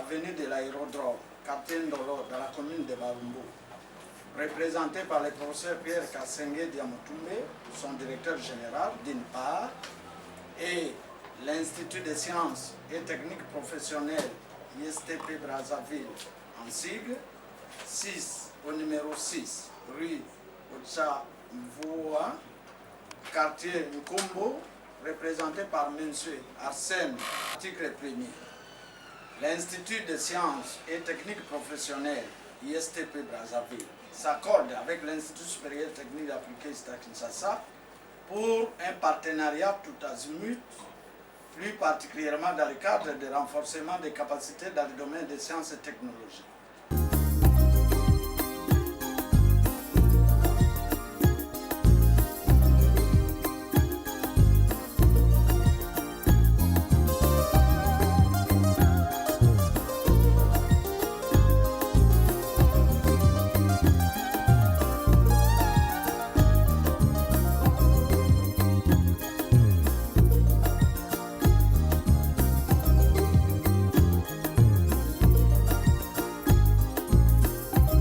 avenue de l'aérodrome, quartier Ndolo, dans la commune de Barumbo, représenté par le professeur Pierre Kassengue Diamotumbe, son directeur général d'une part, et l'Institut des sciences et techniques professionnelles ISTP Brazzaville en sigle, 6 au numéro 6, rue Ocha Mvoa, quartier Nkombo, représenté par M. Arsène, article 1er. L'Institut des sciences et techniques professionnelles ISTP Brazzaville s'accorde avec l'Institut supérieur technique appliqué ISTA Kinshasa pour un partenariat tout azimut, plus particulièrement dans le cadre de renforcement des capacités dans le domaine des sciences et technologies.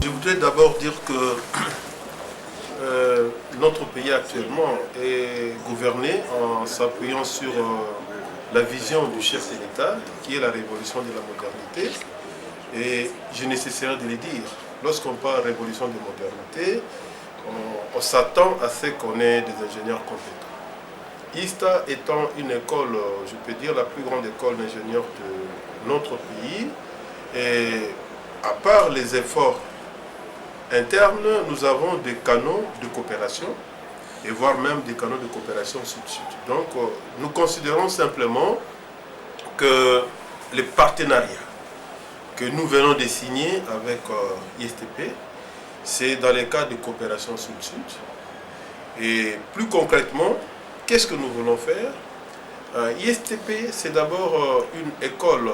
Je voudrais d'abord dire que notre pays actuellement est gouverné en s'appuyant sur la vision du chef de l'État, qui est la révolution de la modernité. Et je ne cesserai de le dire, lorsqu'on parle de révolution de modernité, on s'attend à ce qu'on ait des ingénieurs compétents. ISTA étant une école, je peux dire, la plus grande école d'ingénieurs de notre pays, et à part les efforts interne, nous avons des canaux de coopération et voire même des canaux de coopération sud-sud. Donc, nous considérons simplement que les partenariats que nous venons de signer avec ISTP, c'est dans les cas de coopération sud-sud. Et plus concrètement, qu'est-ce que nous voulons faire? ISTP, c'est d'abord une école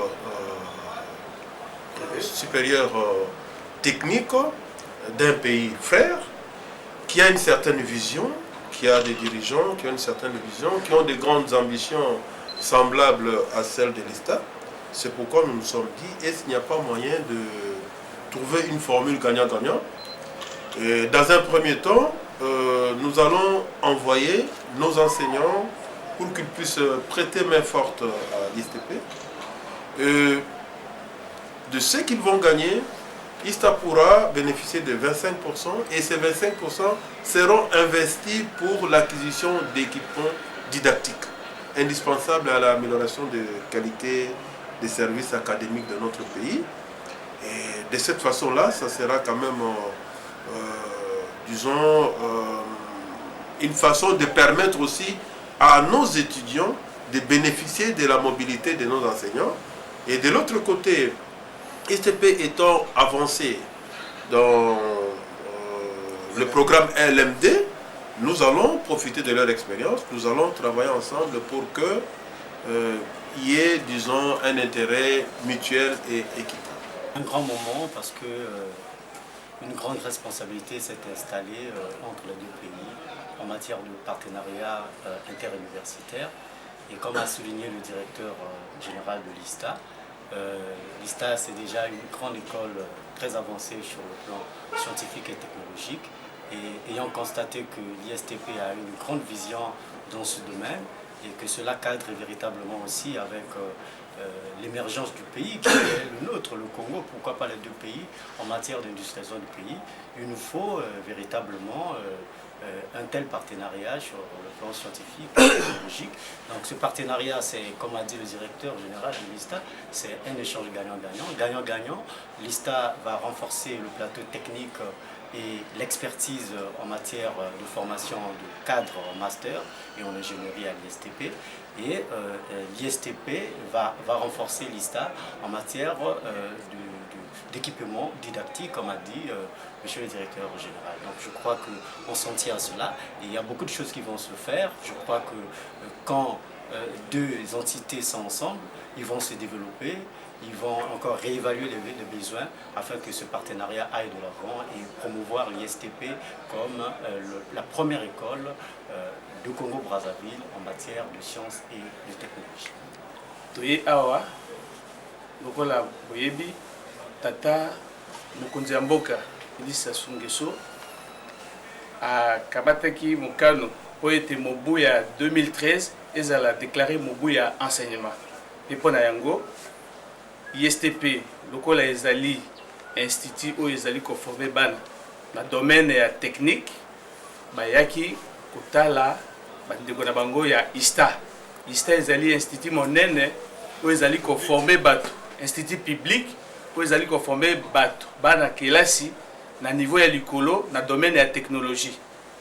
supérieure technique d'un pays frère qui a une certaine vision, qui a des dirigeants qui ont une certaine vision, qui ont des grandes ambitions semblables à celles de l'ISTA. C'est pourquoi nous nous sommes dit, est-ce qu'il n'y a pas moyen de trouver une formule gagnant-gagnant? Dans un premier temps, nous allons envoyer nos enseignants pour qu'ils puissent prêter main forte à l'ISTP. De ce qu'ils vont gagner, ISTA pourra bénéficier de 25% et ces 25% seront investis pour l'acquisition d'équipements didactiques indispensables à l'amélioration de qualité des services académiques de notre pays. Et de cette façon-là, ça sera quand même, disons, une façon de permettre aussi à nos étudiants de bénéficier de la mobilité de nos enseignants. Et de l'autre côté, ISTP étant avancé dans le programme LMD, nous allons profiter de leur expérience, nous allons travailler ensemble pour qu'il y ait, disons, un intérêt mutuel et équitable. Un grand moment parce que une grande responsabilité s'est installée entre les deux pays en matière de partenariat interuniversitaire. Et comme a souligné le directeur général de l'ISTA, l'ISTA, c'est déjà une grande école très avancée sur le plan scientifique et technologique. Et ayant constaté que l'ISTP a une grande vision dans ce domaine et que cela cadre véritablement aussi avec l'émergence du pays qui est le nôtre, le Congo, pourquoi pas les deux pays en matière d'industrialisation du pays, il nous faut véritablement un tel partenariat sur le plan scientifique et technologique. Donc ce partenariat, c'est, comme a dit le directeur général de l'ISTA, c'est un échange gagnant-gagnant. Gagnant-gagnant, l'ISTA va renforcer le plateau technique et l'expertise en matière de formation de cadres en master et en ingénierie à l'ISTP. Et l'ISTP va renforcer l'ISTA en matière d'équipement didactique, comme a dit monsieur le directeur général. Donc je crois qu'on s'en tient à cela. Et il y a beaucoup de choses qui vont se faire. Je crois que quand deux entités sont ensemble, ils vont se développer, ils vont encore réévaluer les besoins afin que ce partenariat aille de l'avant et promouvoir l'ISTP comme la première école de Congo-Brazzaville en matière de sciences et de technologie. Toye awa lokola boyebi tata mokonzi ya mboka Félix Sassou Nguesso akamataki mokano po ete mobu ya 2013 ezala déclaré mobu ya enseignement pe mpona yango ISTP lokola ezali institut oyo ezali koforme bana na domaine ya technique bayaki kotala bandeko na bango ya ISTA. ISTA ezali institut monene oyo ezali koforme bato, institut public oyo ezali koforme bato bana kelasi na niveau ya likolo na domaine ya technologie.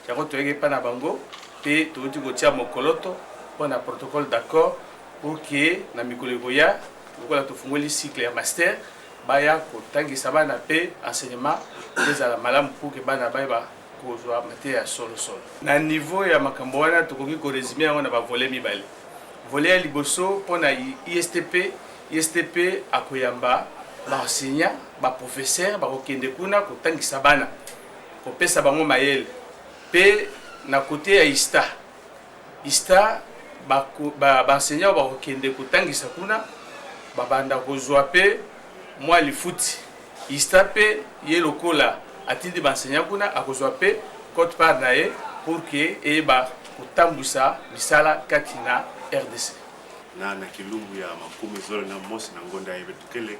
Yango toyeki pa na bango pe toyoti kotia mokoloto mpona protocole d'accord pour que na mikolo ekoya lokola tofungoli cycle ya master baya kotangisa bana pe enseignement ezala malamu pour que bana bayeba kozwa mateya ya solo. Na niveau ya makambo wana tokoki koresume yango na bavole mibale. Volet ya liboso mpona ISTP akoyamba baenseignant baprofesseur bakokende kuna kotangisa bana kopesa bango mayele pe na kote ya ISTA baenseignant bakokende kotangisa kuna babanda kozwa pe mwa lifuti. ISTA pe ye lokola atindi baenseignant kuna akozwa pe cote part na ye pour que eyeba kotambusa misala kati na RDC. Na kilungu ya makumi zolo na mosi na ngonda ya betukele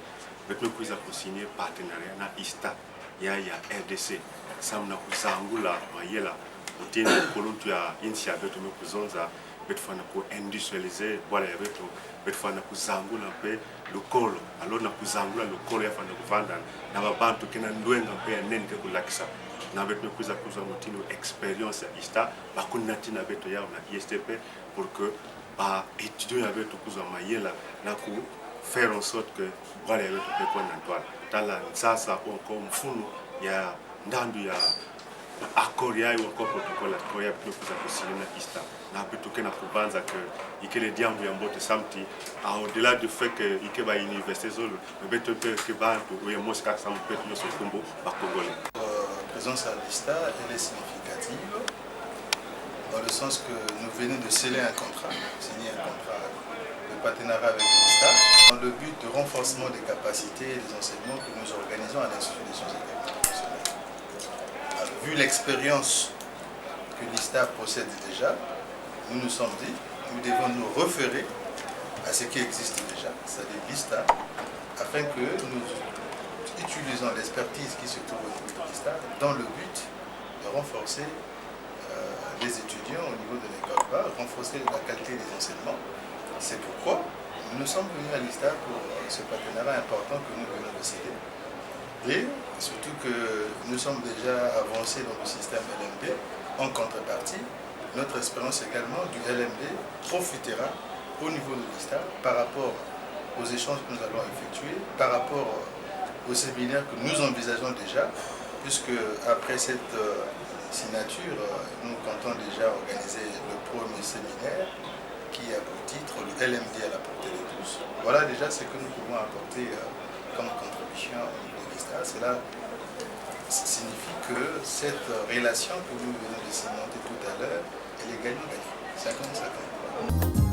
betu kuiza kusinye partenariat na ISTA ya RDC samna kuzangula mayela utenda koluntu ya insi ya betu mekuzonza betu fana ku industrialiser bwala ya betu fana kuzangula pe lokolo alo na kuzangula lokolo ya fana kuvanda na babantu kena ndwenga pe ya nene ke kulakisa na betu kuiza kuzangutino experience ya ISTA bakunati na betu ya na ISTP pour que ba étudier avec tout ça mayela na ku faire en sorte que voilà avec tout quoi na toile tala ça encore mfunu ya ndandu ya accord ya encore protocole ko ya plus kuza kusina na ISTA na bitu kena kubanza que ikele diambu ya mbote samti au-delà du fait que ikeba université zolo mais beto que bantu ou ya moska sam peut no so kumbo ba congolais. Présence à l'ISTA elle est significative dans le sens que nous venons de signer un contrat de partenariat avec l'ISTA dans le but de renforcement des capacités et des enseignements que nous organisons à l'Institut des sciences économiques. Vu l'expérience que l'ISTA possède déjà, nous nous sommes dit que nous devons nous référer à ce qui existe déjà, c'est-à-dire l'ISTA, afin que nous utilisons l'expertise qui se trouve au niveau de l'ISTA dans le but de renforcer les étudiants au niveau de l'école bas, renforcer la qualité des enseignements. C'est pourquoi nous sommes venus à l'ISTA pour ce partenariat important que nous venons de signer. Et surtout que nous sommes déjà avancés dans le système LMD. En contrepartie, notre expérience également du LMD profitera au niveau de l'ISTA par rapport aux échanges que nous allons effectuer, par rapport aux séminaires que nous envisageons déjà, puisque après cette signature, nous comptons déjà organiser le premier séminaire qui a pour titre le LMD à la portée de tous. Voilà déjà ce que nous pouvons apporter comme contribution au niveau de l'ISTA. Cela signifie que cette relation que nous venons de cimenter tout à l'heure, elle est gagnante, 50-50.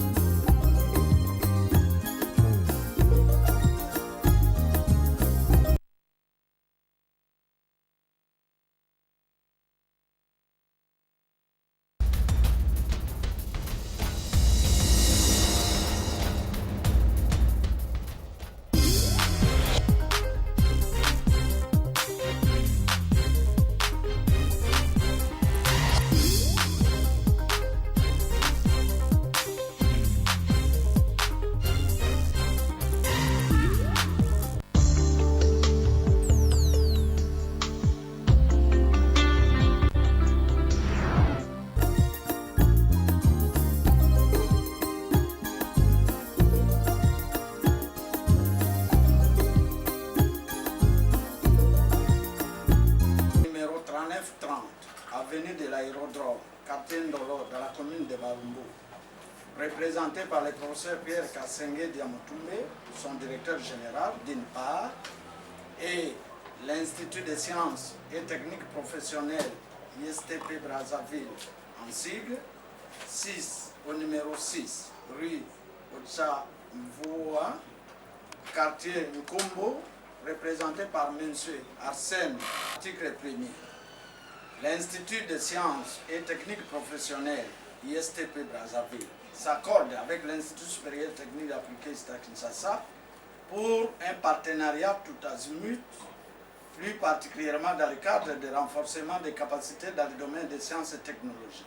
Avenue de l'aérodrome, Capitaine Dolo, dans la commune de Balumbu, représenté par le professeur Pierre Kassengue Diamotumbe, son directeur général d'une part, et l'Institut des sciences et techniques professionnelles ISTP Brazzaville en sigle, 6 au numéro 6, rue Ocha Mvoua, quartier Nkombo, représenté par M. Arsène, article 1er. L'Institut de sciences et techniques professionnelles, ISTP Brazzaville, s'accorde avec l'Institut supérieur technique appliqué ISTA Kinshasa pour un partenariat tout azimut, plus particulièrement dans le cadre de renforcement des capacités dans le domaine des sciences et technologies.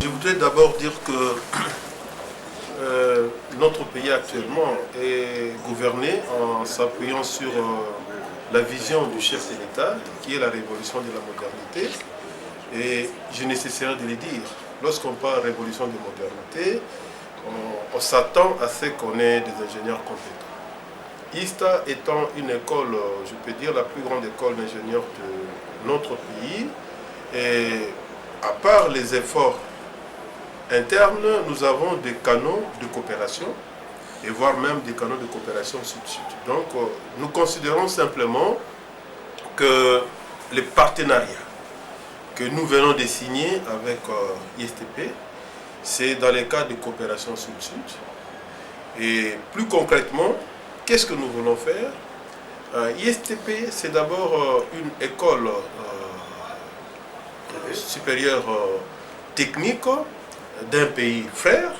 Je voudrais d'abord dire que notre pays actuellement est gouverné en s'appuyant sur la vision du chef de l'État, qui est la révolution de la modernité. Et je ne cesserai de le dire, lorsqu'on parle de révolution de modernité, on s'attend à ce qu'on ait des ingénieurs compétents. ISTA étant une école, je peux dire, la plus grande école d'ingénieurs de notre pays, et à part les efforts internes, nous avons des canaux de coopération, et voire même des canaux de coopération sud-sud. Donc, nous considérons simplement que les partenariats que nous venons de signer avec ISTP, c'est dans les cas de coopération sud-sud. Et plus concrètement, qu'est-ce que nous voulons faire? ISTP, c'est d'abord une école supérieure technique d'un pays frère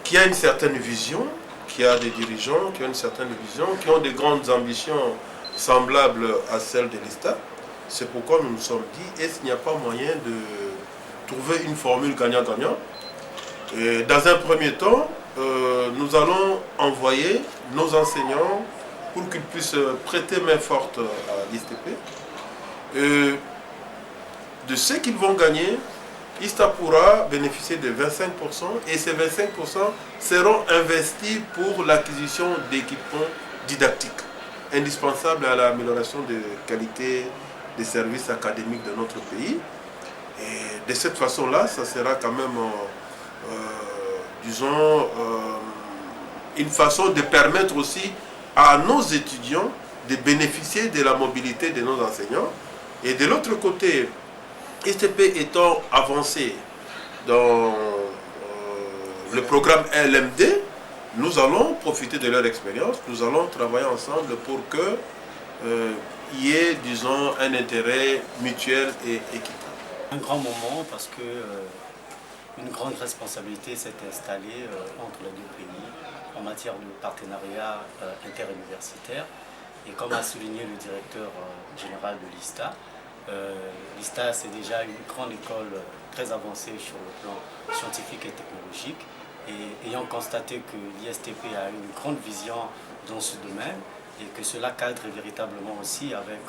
qui a une certaine vision, qui a des dirigeants qui ont une certaine vision, qui ont des grandes ambitions semblables à celles de l'ISTA. C'est pourquoi nous nous sommes dit, est-ce qu'il n'y a pas moyen de trouver une formule gagnant-gagnant? Dans un premier temps, nous allons envoyer nos enseignants pour qu'ils puissent prêter main forte à l'ISTP. De ce qu'ils vont gagner, ISTA pourra bénéficier de 25% et ces 25% seront investis pour l'acquisition d'équipements didactiques indispensables à l'amélioration de qualité des services académiques de notre pays. Et de cette façon-là, ça sera quand même, disons, une façon de permettre aussi à nos étudiants de bénéficier de la mobilité de nos enseignants. Et de l'autre côté, ISTP étant avancé dans le programme LMD, nous allons profiter de leur expérience, nous allons travailler ensemble pour qu'il y ait, disons, un intérêt mutuel et équitable. Un grand moment parce que une grande responsabilité s'est installée entre les deux pays en matière de partenariat interuniversitaire. Et comme a souligné le directeur général de l'ISTA, l'ISTA, c'est déjà une grande école très avancée sur le plan scientifique et technologique. Et ayant constaté que l'ISTP a une grande vision dans ce domaine et que cela cadre véritablement aussi avec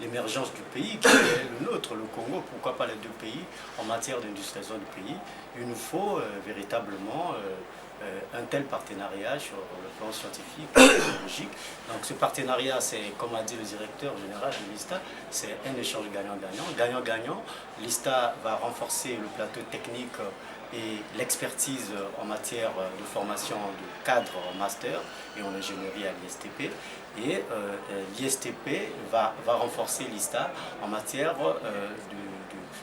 l'émergence du pays qui est le nôtre, le Congo, pourquoi pas les deux pays en matière d'industrialisation du pays, il nous faut véritablement un tel partenariat sur le plan scientifique et technologique. Donc ce partenariat, c'est, comme a dit le directeur général de l'ISTA, c'est un échange gagnant-gagnant. Gagnant-gagnant, l'ISTA va renforcer le plateau technique et l'expertise en matière de formation de cadre en master et en ingénierie à l'ISTP. Et l'ISTP va renforcer l'ISTA en matière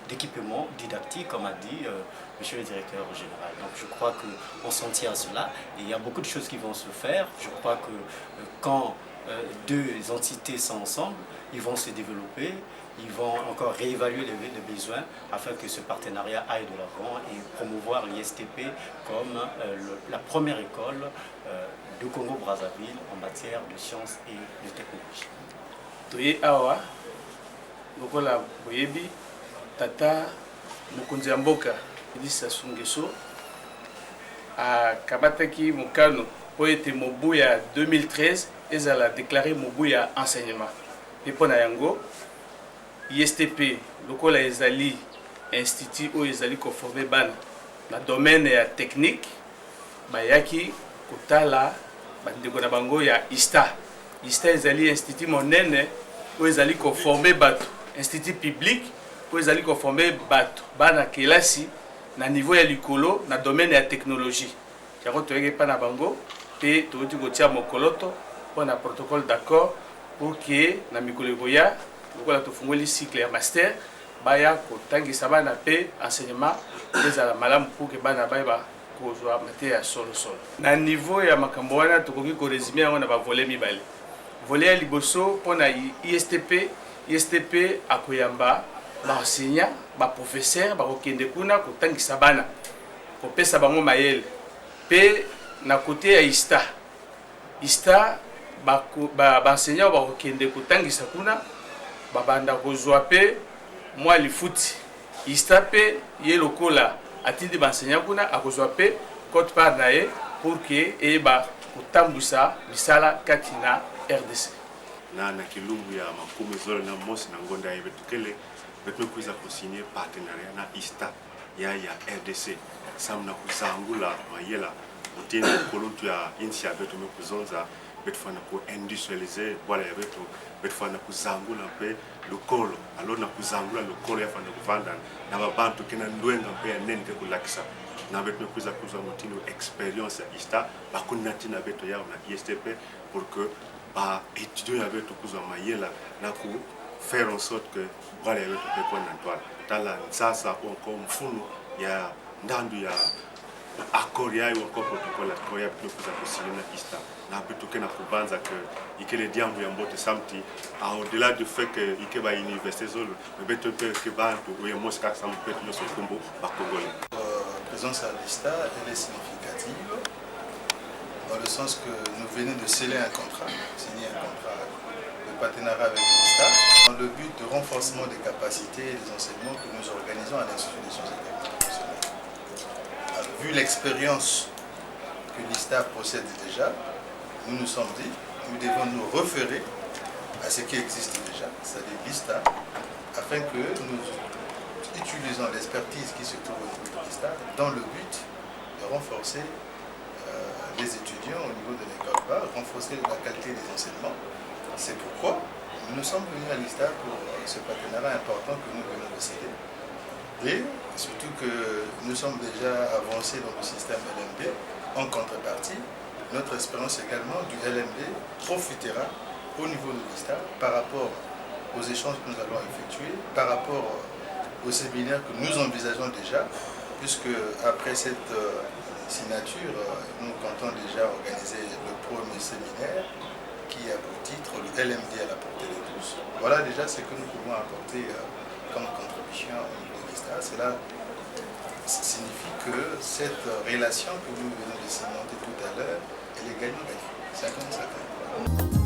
d'équipement didactique, comme a dit monsieur le directeur général. Donc je crois qu'on s'en tient à cela. Et il y a beaucoup de choses qui vont se faire. Je crois que quand deux entités sont ensemble, ils vont se développer, ils vont encore réévaluer les besoins afin que ce partenariat aille de l'avant et promouvoir l'ISTP comme la première école de Congo-Brazzaville en matière de sciences et de technologie. Toye awa, lokola boyebi, tata mokonzi ya mboka Félix Sassou Nguesso akamataki mokano po ete mobu ya 2013 ezala déclaré mobu ya enseignement. Et pour yango ISTP lokola ezali institut oyo ezali koforme bana na domaine ya technique bayaki kotala bandeko na bango ya ISTA. ISTA ezali institut monene oyo ezali koforme bato, institut public oyo ezali koforme bato bana kelasi na niveau ya likolo na domaine ya technologie. Yango toyeke pa na bango pe tokoti kotia mokoloto mpo na protocole d'accord pour que na mikolo ekoya lokola tofungoli cycle ya master baya kotangisa bana pe enseignement ezala malamu pour que bana bayeba kozwa mateya ya solosolo. Na niveau ya makambo wana tokoki koresume yango na bavole mibale. Volet ya liboso mpo na ISTP akoyamba baenseignant baprofesseur bakokende kuna kotangisa bana kopesa bango mayele. Pe na kote ya ISTA baenseignant bakokende kotangisa kuna babanda kozwa pe mwa lifuti. ISTA pe ye lokola atindi baenseignant kuna akozwa pe cote part na ye pour que eyeba kotambusa misala kati na RDC. Na kilungu ya makumi zolo na mosi na ngonda ya betukele betu kuiza kusinye partenariat na ISTA ya RDC samna kuzangula mayela mutena kolontu ya insi ya betu mekuzonza betu fana ku industrialiser wala ya betu fana kuzangula pe lokolo alo na kuzangula lokolo ya fana kuvanda na babantu kena ndwenga pe ya nene ke kulakisa na betu kuiza kuzwa mutino experience ya ISTA bakunati na betu ya na ISTP pour que ba étudier avec tout ça mayela na ku faire en sorte que voilà avec tout point d'antoine tala ça encore mfunu ya ndandu ya accord ya encore protocole ya ya plus kuza kusigner na ISTA na bitu kena kubanza que ikele diambu ya mbote samti au-delà du fait que ikeba université zolo mais beto que bantu ou ya moska sam peut no so kumbo ba congolais. Présence à l'ISTA elle est significative dans le sens que nous venons de sceller un contrat, signer un contrat de partenariat avec l'ISTA dans le but de renforcement des capacités et des enseignements que nous organisons à l'Institut des sciences internationales. Vu l'expérience que l'ISTA possède déjà, nous nous sommes dit que nous devons nous référer à ce qui existe déjà, c'est-à-dire l'ISTA, afin que nous utilisons l'expertise qui se trouve au niveau de l'ISTA dans le but de renforcer les étudiants au niveau de l'école bas, renforcer la qualité des enseignements. C'est pourquoi nous sommes venus à l'ISTA pour ce partenariat important que nous venons de céder. Et surtout que nous sommes déjà avancés dans le système LMD. En contrepartie, notre expérience également du LMD profitera au niveau de l'ISTA par rapport aux échanges que nous allons effectuer, par rapport aux séminaires que nous envisageons déjà, puisque après cette signature, nous comptons déjà organiser le premier séminaire qui a pour titre le LMD à la portée de tous. Voilà déjà ce que nous pouvons apporter comme contribution au niveau de l'ISTA. Cela signifie que cette relation que nous venons de cimenter tout à l'heure, elle est gagnante, 50-50.